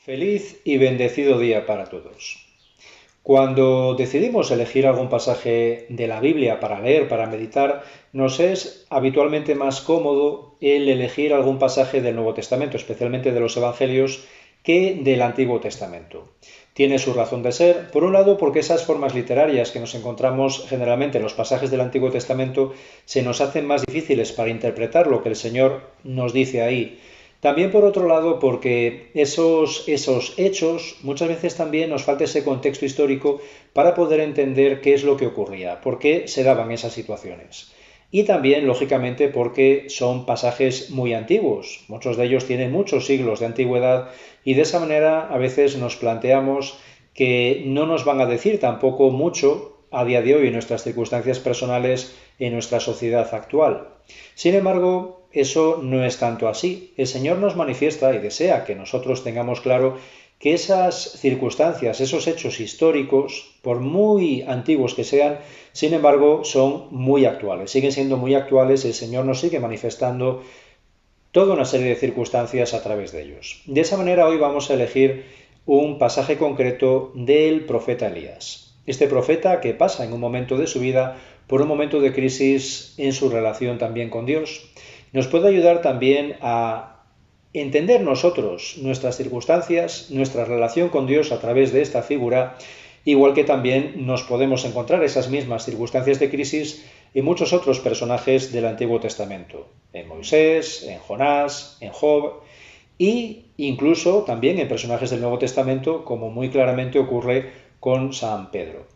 Feliz y bendecido día para todos. Cuando decidimos elegir algún pasaje de la Biblia para leer, para meditar, nos es habitualmente más cómodo el elegir algún pasaje del Nuevo Testamento, especialmente de los Evangelios, que del Antiguo Testamento. Tiene su razón de ser, por un lado porque esas formas literarias que nos encontramos generalmente en los pasajes del Antiguo Testamento se nos hacen más difíciles para interpretar lo que el Señor nos dice ahí. También por otro lado porque esos hechos muchas veces también nos falta ese contexto histórico para poder entender qué es lo que ocurría, por qué se daban esas situaciones. Y también, lógicamente, porque son pasajes muy antiguos. Muchos de ellos tienen muchos siglos de antigüedad y de esa manera a veces nos planteamos que no nos van a decir tampoco mucho a día de hoy en nuestras circunstancias personales en nuestra sociedad actual. Sin embargo, eso no es tanto así. El Señor nos manifiesta y desea que nosotros tengamos claro que esas circunstancias, esos hechos históricos, por muy antiguos que sean, sin embargo, son muy actuales. Siguen siendo muy actuales, el Señor nos sigue manifestando toda una serie de circunstancias a través de ellos. De esa manera hoy vamos a elegir un pasaje concreto del profeta Elías. Este profeta que pasa en un momento de su vida por un momento de crisis en su relación también con Dios, nos puede ayudar también a entender nosotros nuestras circunstancias, nuestra relación con Dios a través de esta figura, igual que también nos podemos encontrar esas mismas circunstancias de crisis en muchos otros personajes del Antiguo Testamento, en Moisés, en Jonás, en Job, e incluso también en personajes del Nuevo Testamento, como muy claramente ocurre con San Pedro.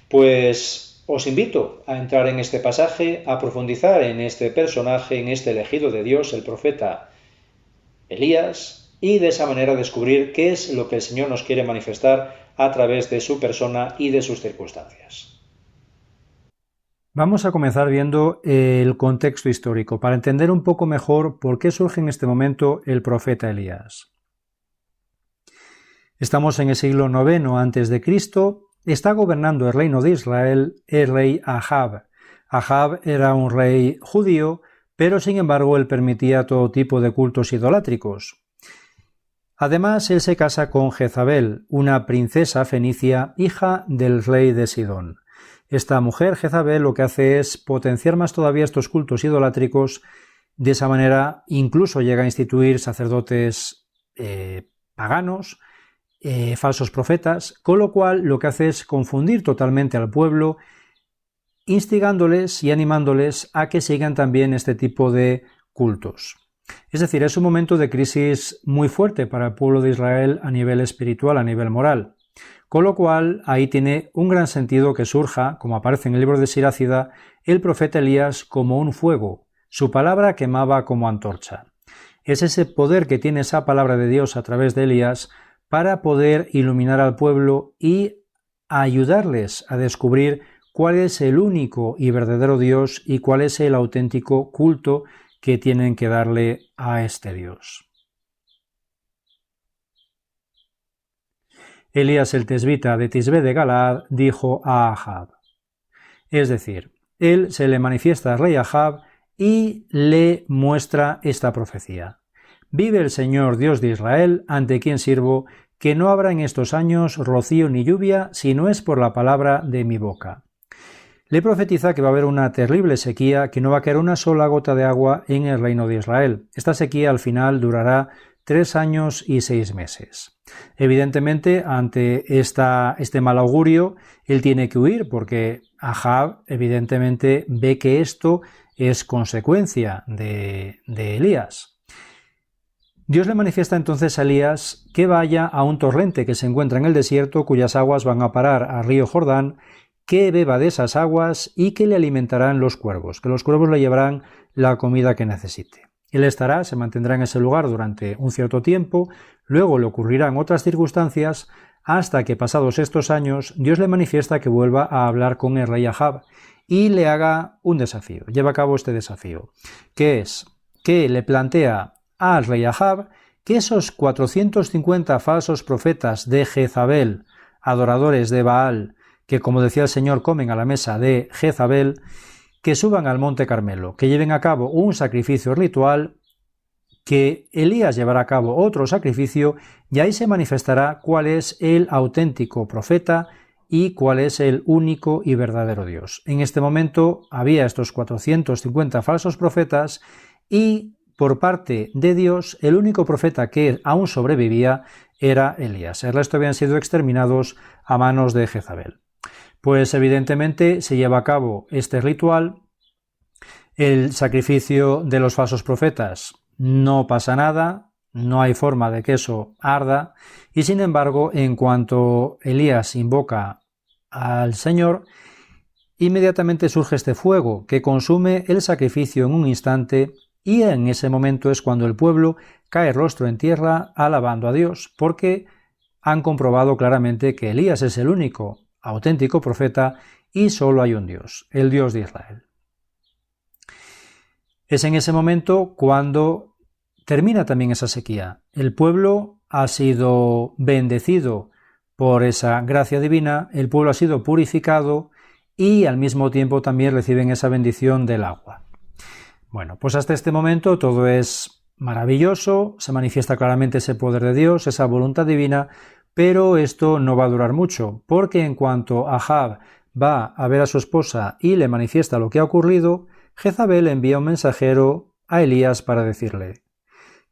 Pues os invito a entrar en este pasaje, a profundizar en este personaje, en este elegido de Dios, el profeta Elías, y de esa manera descubrir qué es lo que el Señor nos quiere manifestar a través de su persona y de sus circunstancias. Vamos a comenzar viendo el contexto histórico para entender un poco mejor por qué surge en este momento el profeta Elías. Estamos en el siglo IX a.C., está gobernando el reino de Israel el rey Ahab. Ahab era un rey judío, pero sin embargo él permitía todo tipo de cultos idolátricos. Además, él se casa con Jezabel, una princesa fenicia, hija del rey de Sidón. Esta mujer, Jezabel, lo que hace es potenciar más todavía estos cultos idolátricos. De esa manera incluso llega a instituir sacerdotes paganos, falsos profetas, con lo cual lo que hace es confundir totalmente al pueblo, instigándoles y animándoles a que sigan también este tipo de cultos. Es decir, es un momento de crisis muy fuerte para el pueblo de Israel a nivel espiritual, a nivel moral. Con lo cual, ahí tiene un gran sentido que surja, como aparece en el libro de Sirácida, el profeta Elías como un fuego. Su palabra quemaba como antorcha. Es ese poder que tiene esa palabra de Dios a través de Elías para poder iluminar al pueblo y ayudarles a descubrir cuál es el único y verdadero Dios y cuál es el auténtico culto que tienen que darle a este Dios. Elías el tesbita de Tisbe de Galaad dijo a Ahab. Es decir, él se le manifiesta al rey Ahab y le muestra esta profecía. Vive el Señor Dios de Israel, ante quien sirvo, que no habrá en estos años rocío ni lluvia, si no es por la palabra de mi boca. Le profetiza que va a haber una terrible sequía, que no va a caer una sola gota de agua en el reino de Israel. Esta sequía al final durará 3 años y 6 meses. Evidentemente, ante este mal augurio, él tiene que huir porque Ahab evidentemente ve que esto es consecuencia de Elías. Dios le manifiesta entonces a Elías que vaya a un torrente que se encuentra en el desierto, cuyas aguas van a parar al río Jordán, que beba de esas aguas y que le alimentarán los cuervos, que los cuervos le llevarán la comida que necesite. Él se mantendrá en ese lugar durante un cierto tiempo, luego le ocurrirán otras circunstancias, hasta que pasados estos años Dios le manifiesta que vuelva a hablar con el rey Ahab y le haga un desafío, lleva a cabo este desafío, que es que le plantea al rey Ahab que esos 450 falsos profetas de Jezabel, adoradores de Baal, que como decía el Señor comen a la mesa de Jezabel, que suban al monte Carmelo, que lleven a cabo un sacrificio ritual que Elías llevará a cabo otro sacrificio y ahí se manifestará cuál es el auténtico profeta y cuál es el único y verdadero Dios. En este momento había estos 450 falsos profetas y por parte de Dios el único profeta que aún sobrevivía era Elías. El resto habían sido exterminados a manos de Jezabel. Pues evidentemente se lleva a cabo este ritual, el sacrificio de los falsos profetas, no pasa nada, no hay forma de que eso arda, y sin embargo, en cuanto Elías invoca al Señor, inmediatamente surge este fuego que consume el sacrificio en un instante, y en ese momento es cuando el pueblo cae rostro en tierra alabando a Dios, porque han comprobado claramente que Elías es el único auténtico profeta y solo hay un Dios, el Dios de Israel. Es en ese momento cuando termina también esa sequía. El pueblo ha sido bendecido por esa gracia divina, el pueblo ha sido purificado y al mismo tiempo también reciben esa bendición del agua. Bueno, pues hasta este momento todo es maravilloso, se manifiesta claramente ese poder de Dios, esa voluntad divina, pero esto no va a durar mucho, porque en cuanto Ahab va a ver a su esposa y le manifiesta lo que ha ocurrido, Jezabel envía un mensajero a Elías para decirle: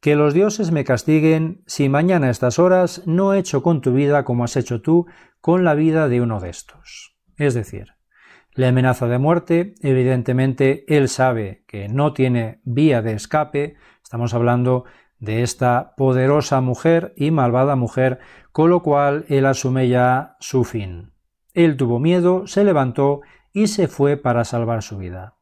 que los dioses me castiguen si mañana a estas horas no he hecho con tu vida como has hecho tú con la vida de uno de estos. Es decir, le amenaza de muerte, evidentemente él sabe que no tiene vía de escape, estamos hablando de esta poderosa mujer y malvada mujer, con lo cual él asume ya su fin. Él tuvo miedo, se levantó y se fue para salvar su vida.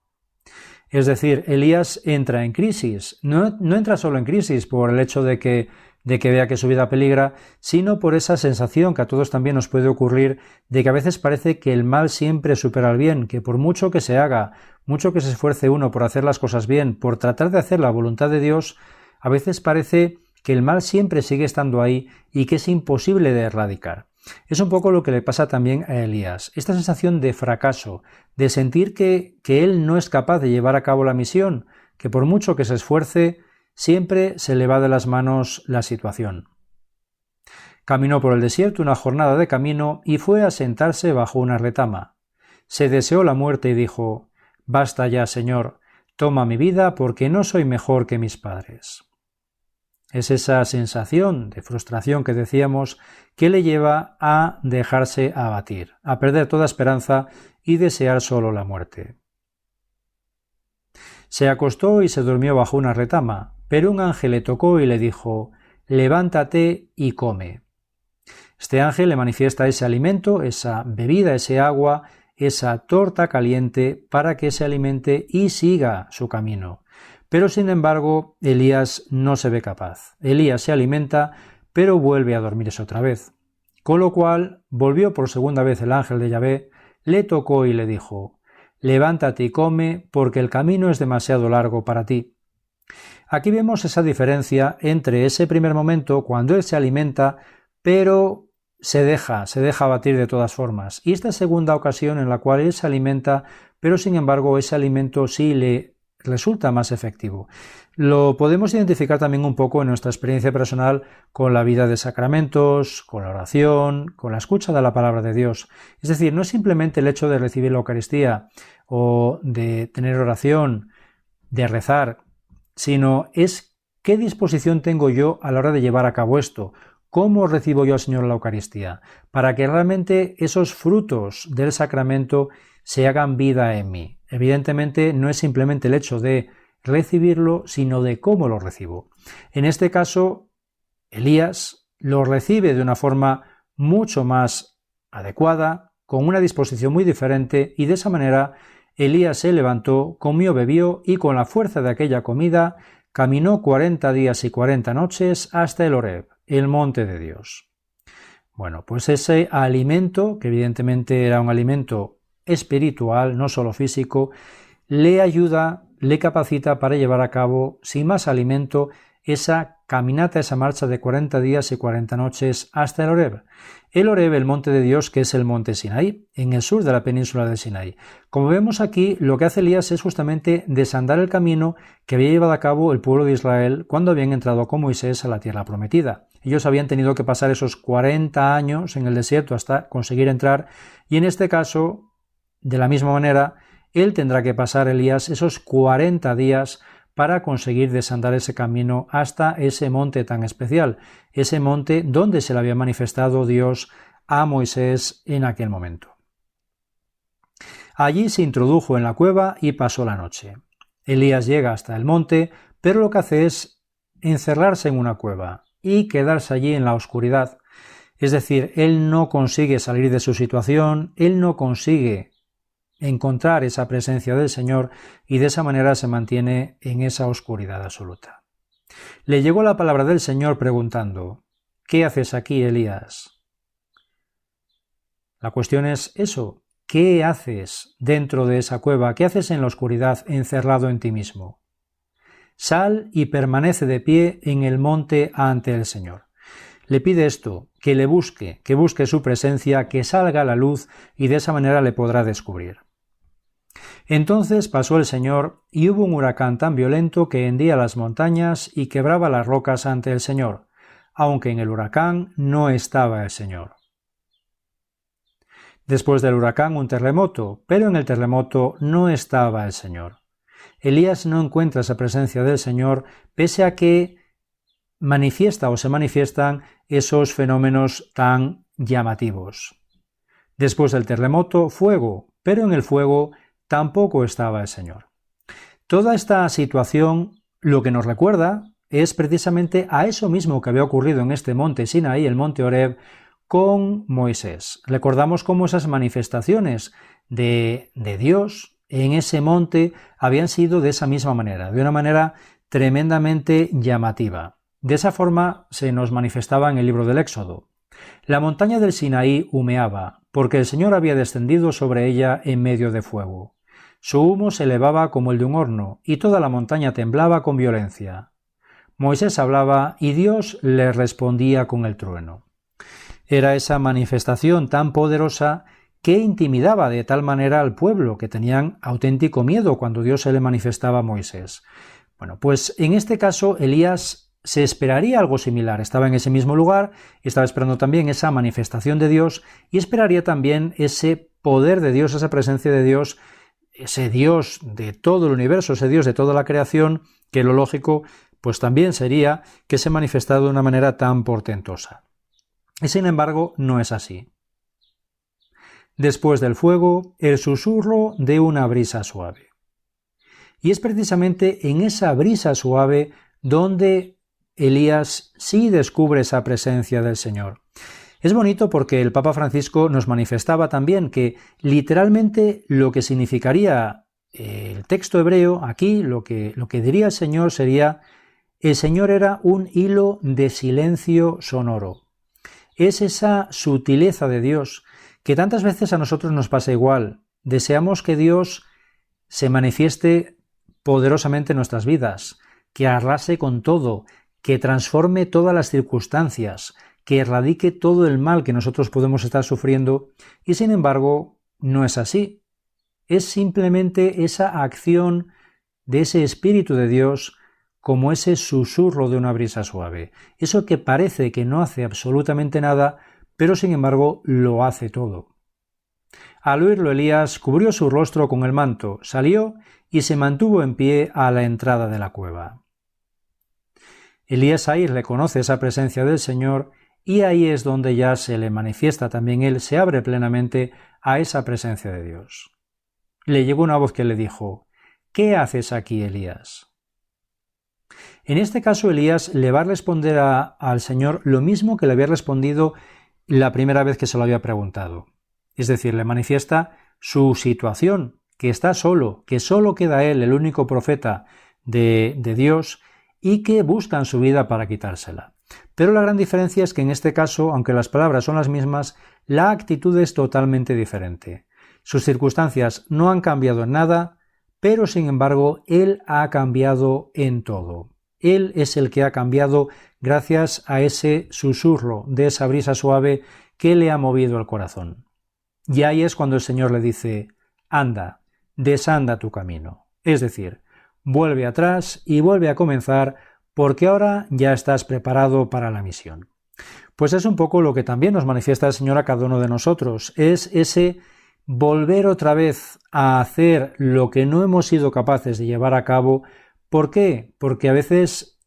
Es decir, Elías entra en crisis, no entra solo en crisis por el hecho de que vea que su vida peligra, sino por esa sensación que a todos también nos puede ocurrir de que a veces parece que el mal siempre supera al bien, que por mucho que se haga, mucho que se esfuerce uno por hacer las cosas bien, por tratar de hacer la voluntad de Dios, a veces parece que el mal siempre sigue estando ahí y que es imposible de erradicar. Es un poco lo que le pasa también a Elías, esta sensación de fracaso, de sentir que él no es capaz de llevar a cabo la misión, que por mucho que se esfuerce, siempre se le va de las manos la situación. Caminó por el desierto una jornada de camino y fue a sentarse bajo una retama. Se deseó la muerte y dijo: «Basta ya, Señor, toma mi vida porque no soy mejor que mis padres». Es esa sensación de frustración que decíamos que le lleva a dejarse abatir, a perder toda esperanza y desear solo la muerte. Se acostó y se durmió bajo una retama, pero un ángel le tocó y le dijo: «Levántate y come». Este ángel le manifiesta ese alimento, esa bebida, ese agua, esa torta caliente para que se alimente y siga su camino. Pero sin embargo, Elías no se ve capaz. Elías se alimenta, pero vuelve a dormirse otra vez. Con lo cual, volvió por segunda vez el ángel de Yahvé, le tocó y le dijo: «Levántate y come, porque el camino es demasiado largo para ti». Aquí vemos esa diferencia entre ese primer momento, cuando él se alimenta, pero se deja abatir de todas formas, y esta segunda ocasión en la cual él se alimenta, pero sin embargo ese alimento sí le resulta más efectivo. Lo podemos identificar también un poco en nuestra experiencia personal con la vida de sacramentos, con la oración, con la escucha de la palabra de Dios. Es decir, no es simplemente el hecho de recibir la Eucaristía o de tener oración, de rezar, sino es qué disposición tengo yo a la hora de llevar a cabo esto. ¿Cómo recibo yo al Señor la Eucaristía? Para que realmente esos frutos del sacramento se hagan vida en mí. Evidentemente no es simplemente el hecho de recibirlo, sino de cómo lo recibo. En este caso, Elías lo recibe de una forma mucho más adecuada, con una disposición muy diferente, y de esa manera Elías se levantó, comió, bebió, y con la fuerza de aquella comida caminó 40 días y 40 noches hasta el Horeb, el monte de Dios. Bueno, pues ese alimento, que evidentemente era un alimento espiritual, no solo físico, le ayuda, le capacita para llevar a cabo, sin más alimento, esa caminata, esa marcha de 40 días y 40 noches hasta el Horeb. El Horeb, el monte de Dios, que es el monte Sinaí, en el sur de la península de Sinaí. Como vemos aquí, lo que hace Elías es justamente desandar el camino que había llevado a cabo el pueblo de Israel cuando habían entrado con Moisés a la tierra prometida. Ellos habían tenido que pasar esos 40 años en el desierto hasta conseguir entrar, y en este caso, de la misma manera, él tendrá que pasar, Elías, esos 40 días para conseguir desandar ese camino hasta ese monte tan especial, ese monte donde se le había manifestado Dios a Moisés en aquel momento. Allí se introdujo en la cueva y pasó la noche. Elías llega hasta el monte, pero lo que hace es encerrarse en una cueva y quedarse allí en la oscuridad. Es decir, él no consigue salir de su situación, él no consigue encontrar esa presencia del Señor y de esa manera se mantiene en esa oscuridad absoluta. Le llegó la palabra del Señor preguntando: ¿qué haces aquí, Elías? La cuestión es eso: ¿qué haces dentro de esa cueva? ¿Qué haces en la oscuridad encerrado en ti mismo? Sal y permanece de pie en el monte ante el Señor. Le pide esto, que le busque, que busque su presencia, que salga a la luz y de esa manera le podrá descubrir. Entonces pasó el Señor y hubo un huracán tan violento que hendía las montañas y quebraba las rocas ante el Señor, aunque en el huracán no estaba el Señor. Después del huracán un terremoto, pero en el terremoto no estaba el Señor. Elías no encuentra esa presencia del Señor pese a que manifiesta o se manifiestan esos fenómenos tan llamativos. Después del terremoto, fuego, pero en el fuego tampoco estaba el Señor. Toda esta situación lo que nos recuerda es precisamente a eso mismo que había ocurrido en este monte Sinaí, el monte Horeb, con Moisés. Recordamos cómo esas manifestaciones de Dios en ese monte habían sido de esa misma manera, de una manera tremendamente llamativa. De esa forma se nos manifestaba en el libro del Éxodo. La montaña del Sinaí humeaba, porque el Señor había descendido sobre ella en medio de fuego. Su humo se elevaba como el de un horno, y toda la montaña temblaba con violencia. Moisés hablaba y Dios le respondía con el trueno. Era esa manifestación tan poderosa que intimidaba de tal manera al pueblo que tenían auténtico miedo cuando Dios se le manifestaba a Moisés. Bueno, pues en este caso Elías se esperaría algo similar. Estaba en ese mismo lugar, estaba esperando también esa manifestación de Dios y esperaría también ese poder de Dios, esa presencia de Dios, ese Dios de todo el universo, ese Dios de toda la creación, que lo lógico pues también sería que se manifestara de una manera tan portentosa. Y sin embargo no es así. Después del fuego, el susurro de una brisa suave. Y es precisamente en esa brisa suave donde Elías sí descubre esa presencia del Señor. Es bonito porque el Papa Francisco nos manifestaba también que literalmente lo que significaría el texto hebreo aquí, lo que diría el Señor sería: el Señor era un hilo de silencio sonoro. Es esa sutileza de Dios que tantas veces a nosotros nos pasa igual. Deseamos que Dios se manifieste poderosamente en nuestras vidas, que arrase con todo, que transforme todas las circunstancias, que erradique todo el mal que nosotros podemos estar sufriendo, y sin embargo no es así. Es simplemente esa acción de ese Espíritu de Dios como ese susurro de una brisa suave, eso que parece que no hace absolutamente nada, pero sin embargo lo hace todo. Al oírlo Elías cubrió su rostro con el manto, salió y se mantuvo en pie a la entrada de la cueva. Elías ahí reconoce esa presencia del Señor y ahí es donde ya se le manifiesta también él, se abre plenamente a esa presencia de Dios. Le llegó una voz que le dijo: ¿qué haces aquí, Elías? En este caso Elías le va a responder al Señor lo mismo que le había respondido la primera vez que se lo había preguntado. Es decir, le manifiesta su situación, que está solo, que solo queda él, el único profeta de Dios, y que buscan su vida para quitársela. Pero la gran diferencia es que en este caso, aunque las palabras son las mismas, la actitud es totalmente diferente. Sus circunstancias no han cambiado en nada, pero sin embargo él ha cambiado en todo. Él es el que ha cambiado gracias a ese susurro de esa brisa suave que le ha movido el corazón. Y ahí es cuando el Señor le dice: anda, desanda tu camino. Es decir, vuelve atrás y vuelve a comenzar, porque ahora ya estás preparado para la misión. Pues es un poco lo que también nos manifiesta el Señor a cada uno de nosotros, es ese volver otra vez a hacer lo que no hemos sido capaces de llevar a cabo. ¿Por qué? Porque a veces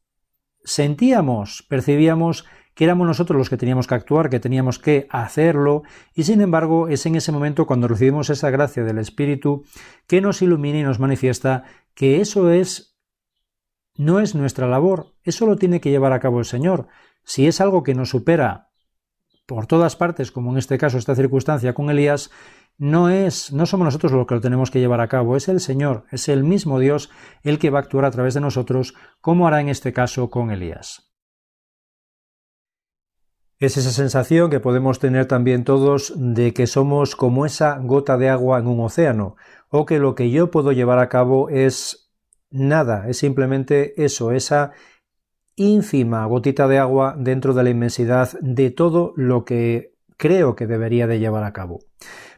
percibíamos que éramos nosotros los que teníamos que actuar, que teníamos que hacerlo, y sin embargo es en ese momento cuando recibimos esa gracia del Espíritu que nos ilumina y nos manifiesta que eso no es nuestra labor, eso lo tiene que llevar a cabo el Señor. Si es algo que nos supera por todas partes, como en este caso esta circunstancia con Elías, no somos nosotros los que lo tenemos que llevar a cabo, es el Señor, es el mismo Dios el que va a actuar a través de nosotros, como hará en este caso con Elías. Es esa sensación que podemos tener también todos de que somos como esa gota de agua en un océano, o que lo que yo puedo llevar a cabo es nada, es simplemente eso, esa ínfima gotita de agua dentro de la inmensidad de todo lo que creo que debería de llevar a cabo.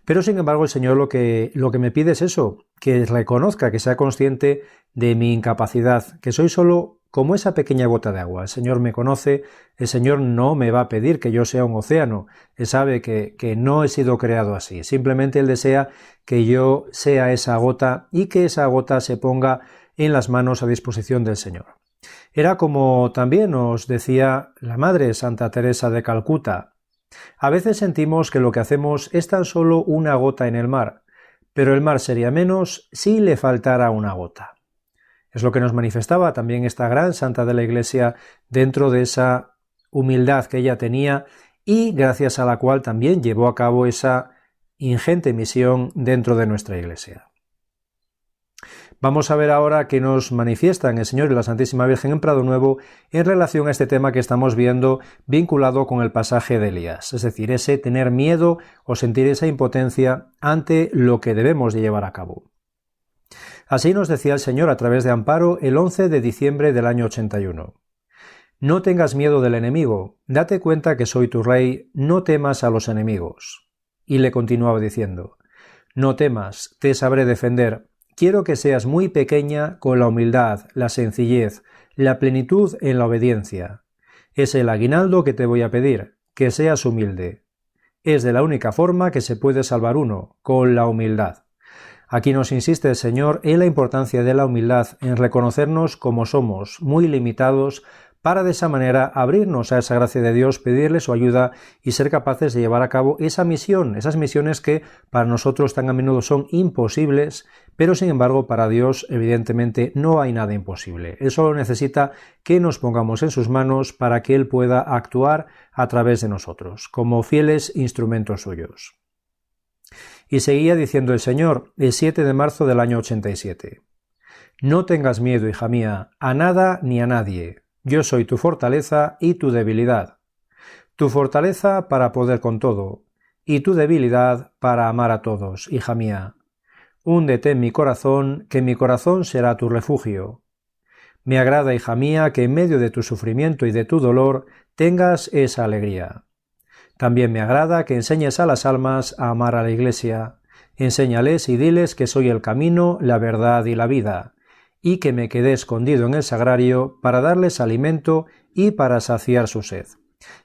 Pero sin embargo el Señor lo que me pide es eso, que reconozca, que sea consciente de mi incapacidad, que soy solo como esa pequeña gota de agua. El Señor me conoce, el Señor no me va a pedir que yo sea un océano, Él sabe que no he sido creado así, simplemente Él desea que yo sea esa gota y que esa gota se ponga en las manos a disposición del Señor. Era como también nos decía la Madre Santa Teresa de Calcuta: a veces sentimos que lo que hacemos es tan solo una gota en el mar, pero el mar sería menos si le faltara una gota. Es lo que nos manifestaba también esta gran santa de la Iglesia dentro de esa humildad que ella tenía y gracias a la cual también llevó a cabo esa ingente misión dentro de nuestra Iglesia. Vamos a ver ahora qué nos manifiestan el Señor y la Santísima Virgen en Prado Nuevo en relación a este tema que estamos viendo vinculado con el pasaje de Elías, es decir, ese tener miedo o sentir esa impotencia ante lo que debemos de llevar a cabo. Así nos decía el Señor a través de Amparo el 11 de diciembre del año 81. No tengas miedo del enemigo, date cuenta que soy tu rey, no temas a los enemigos. Y le continuaba diciendo: no temas, te sabré defender. Quiero que seas muy pequeña con la humildad, la sencillez, la plenitud en la obediencia. Es el aguinaldo que te voy a pedir, que seas humilde. Es de la única forma que se puede salvar uno, con la humildad. Aquí nos insiste el Señor en la importancia de la humildad, en reconocernos como somos, muy limitados, para de esa manera abrirnos a esa gracia de Dios, pedirle su ayuda y ser capaces de llevar a cabo esa misión, esas misiones que para nosotros tan a menudo son imposibles, pero sin embargo para Dios evidentemente no hay nada imposible. Él solo necesita que nos pongamos en sus manos para que Él pueda actuar a través de nosotros, como fieles instrumentos suyos. Y seguía diciendo el Señor el 7 de marzo del año 87. No tengas miedo, hija mía, a nada ni a nadie. Yo soy tu fortaleza y tu debilidad. Tu fortaleza para poder con todo, y tu debilidad para amar a todos, hija mía. Húndete en mi corazón, que mi corazón será tu refugio. Me agrada, hija mía, que en medio de tu sufrimiento y de tu dolor tengas esa alegría. También me agrada que enseñes a las almas a amar a la Iglesia. Enséñales y diles que soy el camino, la verdad y la vida, y que me quedé escondido en el sagrario para darles alimento y para saciar su sed.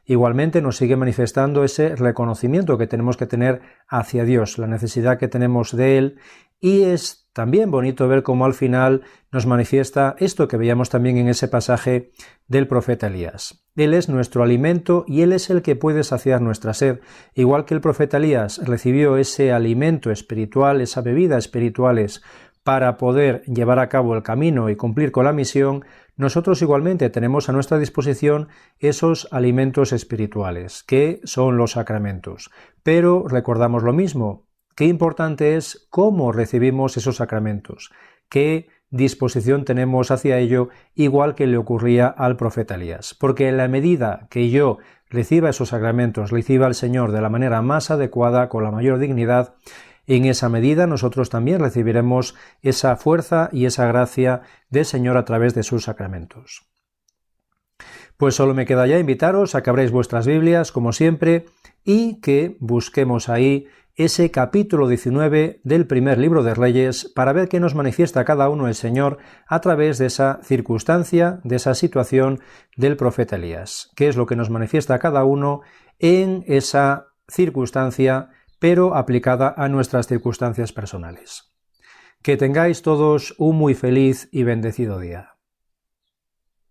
Igualmente nos sigue manifestando ese reconocimiento que tenemos que tener hacia Dios, la necesidad que tenemos de Él, y es también bonito ver cómo al final nos manifiesta esto que veíamos también en ese pasaje del profeta Elías. Él es nuestro alimento y Él es el que puede saciar nuestra sed. Igual que el profeta Elías recibió ese alimento espiritual, esa bebida espirituales para poder llevar a cabo el camino y cumplir con la misión, nosotros igualmente tenemos a nuestra disposición esos alimentos espirituales, que son los sacramentos. Pero recordamos lo mismo, qué importante es cómo recibimos esos sacramentos, qué disposición tenemos hacia ello, igual que le ocurría al profeta Elías. Porque en la medida que yo reciba esos sacramentos, reciba al Señor de la manera más adecuada, con la mayor dignidad, en esa medida nosotros también recibiremos esa fuerza y esa gracia del Señor a través de sus sacramentos. Pues solo me queda ya invitaros a que abráis vuestras Biblias, como siempre, y que busquemos ahí ese capítulo 19 del primer libro de Reyes para ver qué nos manifiesta cada uno el Señor a través de esa circunstancia, de esa situación del profeta Elías. ¿Qué es lo que nos manifiesta cada uno en esa circunstancia, pero aplicada a nuestras circunstancias personales? Que tengáis todos un muy feliz y bendecido día.